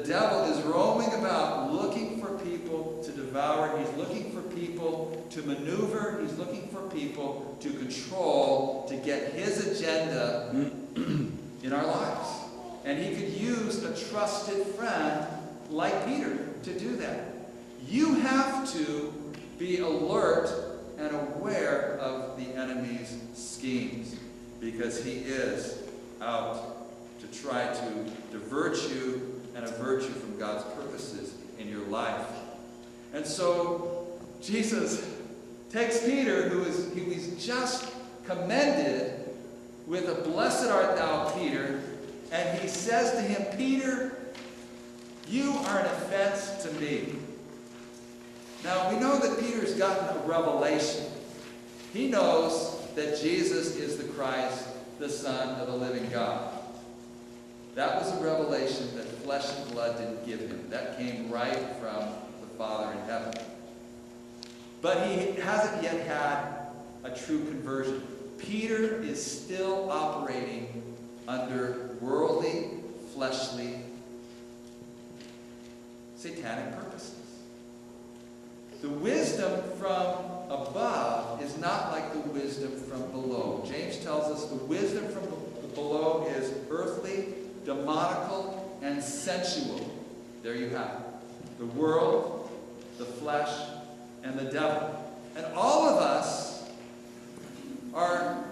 devil is roaming about looking for people to devour. He's looking for people to maneuver. He's looking for people to control, to get his agenda in our lives. And he could use a trusted friend like Peter to do that. You have to be alert and aware of the enemy's schemes, because he is out to try to divert you and avert you from God's purposes in your life. And so Jesus takes Peter, who is just commended with a "Blessed art thou, Peter," and he says to him, "Peter, you are an offense to me." Now, we know that Peter's gotten a revelation. He knows that Jesus is the Christ, the Son of the living God. That was a revelation that flesh and blood didn't give him. That came right from the Father in heaven. But he hasn't yet had a true conversion. Peter is still operating under worldly, fleshly, satanic purposes. The wisdom from above is not like the wisdom from below. James tells us the wisdom from below is earthly, demonical, and sensual. There you have it. The world, the flesh, and the devil. And all of us are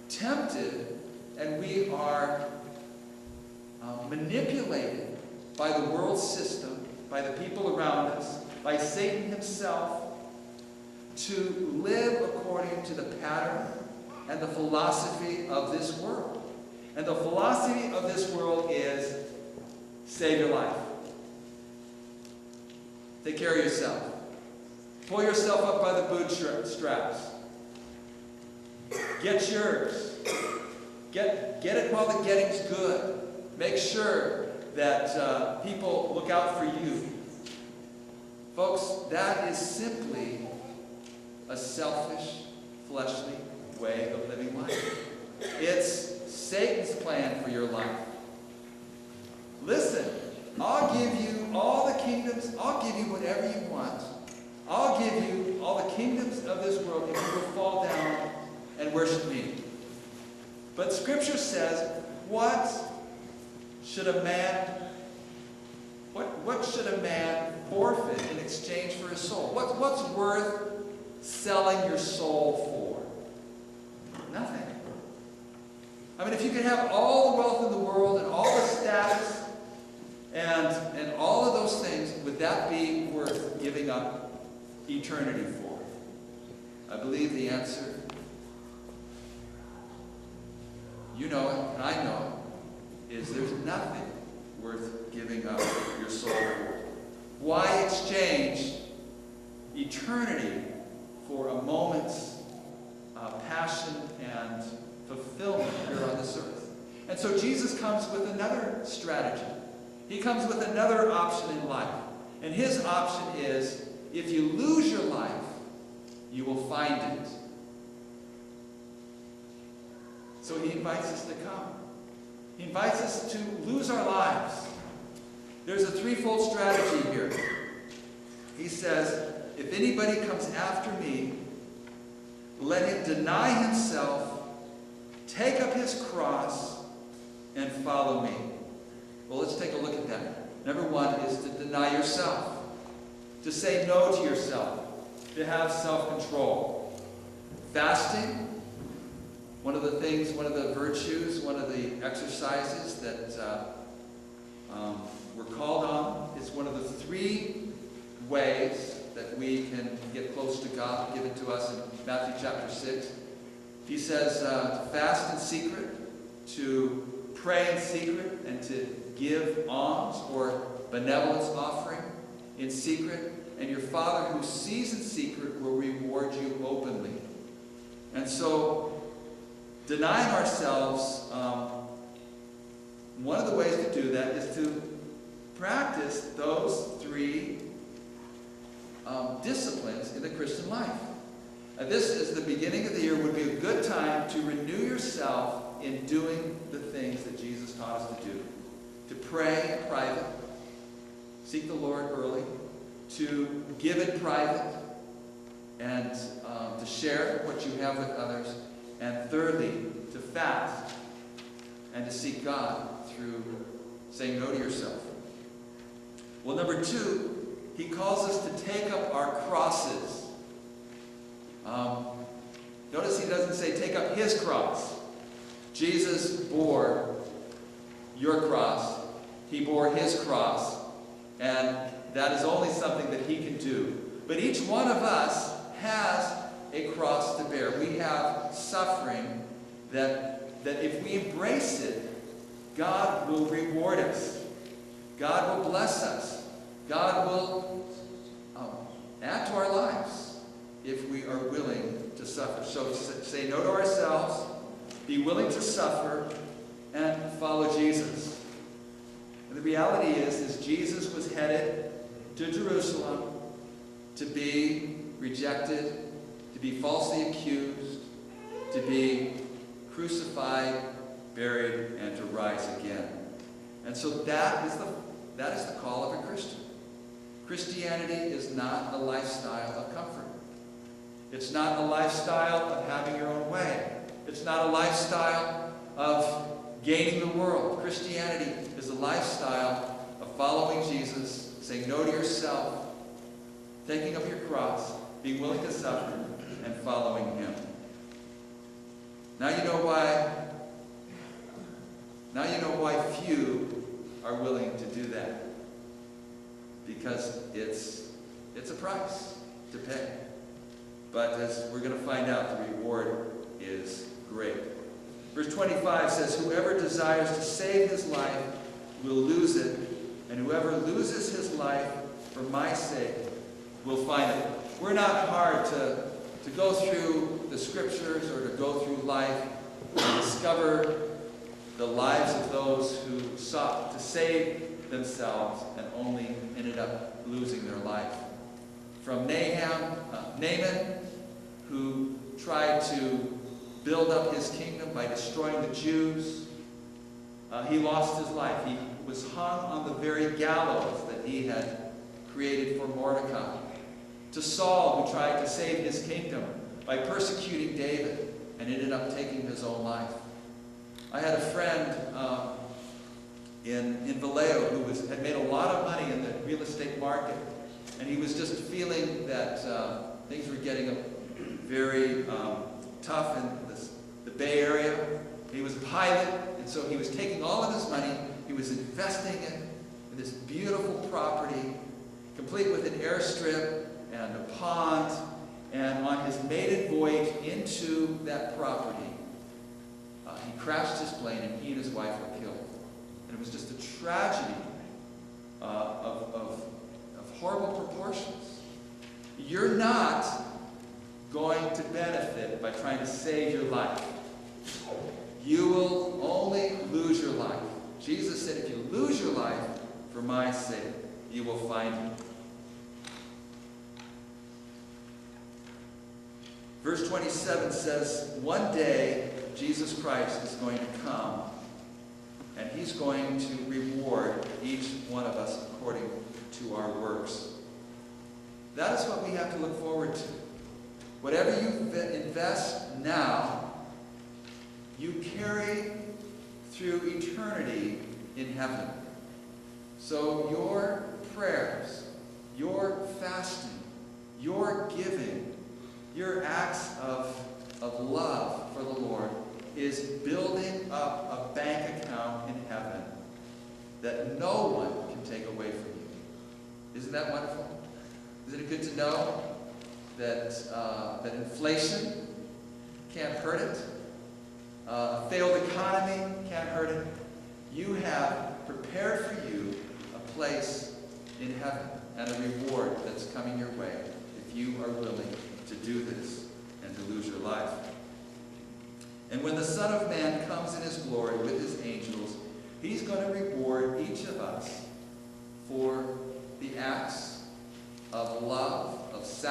tempted, and we are manipulated by the world system, by the people around us, by Satan himself, to live according to the pattern and the philosophy of this world. And the philosophy of this world is save your life. Take care of yourself. Pull yourself up by the bootstraps. Get yours. Get it while the getting's good. Make sure that people look out for you. Folks, that is simply a selfish, fleshly way of living life. It's Satan's plan for your life. Listen, I'll give you all the kingdoms. I'll give you whatever you want. I'll give you all the kingdoms of this world if you will fall down and worship me. But Scripture says, what should a man forfeit in exchange for his soul? What's worth selling your soul for? Nothing. I mean, if you could have all the wealth in the world and all the status and all of those things, would that be worth giving up eternity for? I believe the answer, you know it, and I know it, is there's nothing worth giving up your soul for. Why exchange eternity for a moment's passion and fulfillment here on this earth? And so Jesus comes with another strategy. He comes with another option in life. And his option is, if you lose your life, you will find it. So he invites us to come. He invites us to lose our lives. There's a threefold strategy here. He says, if anybody comes after me, let him deny himself, take up his cross, and follow me. Well, let's take a look at that. Number one is to deny yourself, to say no to yourself, to have self-control. Fasting, one of the virtues, one of the exercises that we're called on, is one of the three ways that we can get close to God, given to us in Matthew chapter 6. He says to fast in secret, to pray in secret, and to give alms or benevolence offering in secret. And your Father who sees in secret will reward you openly. And so, denying ourselves, one of the ways to do that is to practice those three disciplines in the Christian life. This is the beginning of the year, would be a good time to renew yourself in doing the things that Jesus taught us to do. To pray in private, seek the Lord early, to give in private, and to share what you have with others, and thirdly, to fast and to seek God through saying no to yourself. Well, number 2, he calls us to take up our crosses. Notice he doesn't say take up his cross. Jesus bore your cross. He bore his cross. And that is only something that he can do. But each one of us has a cross to bear. We have suffering that if we embrace it, God will reward us. God will bless us. God will add to our lives if we are willing to suffer. So say no to ourselves, be willing to suffer, and follow Jesus. And the reality is Jesus was headed to Jerusalem to be rejected, to be falsely accused, to be crucified, buried, and to rise again. And so that is the call of a Christian. Christianity is not a lifestyle of comfort. It's not a lifestyle of having your own way. It's not a lifestyle of gaining the world. Christianity is a lifestyle of following Jesus, saying no to yourself, taking up your cross, being willing to suffer, and following him. Now you know why few are willing to do that. Because it's a price to pay. But as we're going to find out, the reward is great. Verse 25 says, whoever desires to save his life will lose it, and whoever loses his life for my sake will find it. We're not hard to go through the scriptures or to go through life and discover the lives of those who sought to save themselves and only ended up losing their life. From Naaman, who tried to build up his kingdom by destroying the Jews. He lost his life. He was hung on the very gallows that he had created for Mordecai. To Saul, who tried to save his kingdom by persecuting David and ended up taking his own life. I had a friend in Vallejo who had made a lot of money in the real estate market, and he was just feeling that things were getting very tough in the Bay Area. He was a pilot, and so he was taking all of his money, he was investing it in this beautiful property, complete with an airstrip and a pond, and on his maiden voyage into that property, he crashed his plane and he and his wife were killed. And it was just a tragedy of horrible proportions. You're not going to benefit by trying to save your life. You will only lose your life. Jesus said, if you lose your life for my sake, you will find it. Verse 27 says, one day Jesus Christ is going to come, and he's going to reward each one of us according to our works. That is what we have to look forward to. Whatever you invest now, you carry through eternity in heaven. So your prayers, your fasting, your giving, your acts of love for the Lord is building up a bank account in heaven that no one can take away from you. Isn't that wonderful? Isn't it good to know that inflation can't hurt it? A failed economy can't hurt it. You have prepared for you a place in heaven and a reward that's coming your way if you are willing to do this and to lose your life. And when the Son of Man comes in his glory with his angels, he's going to reward each of us for the acts of love, of sacrifice,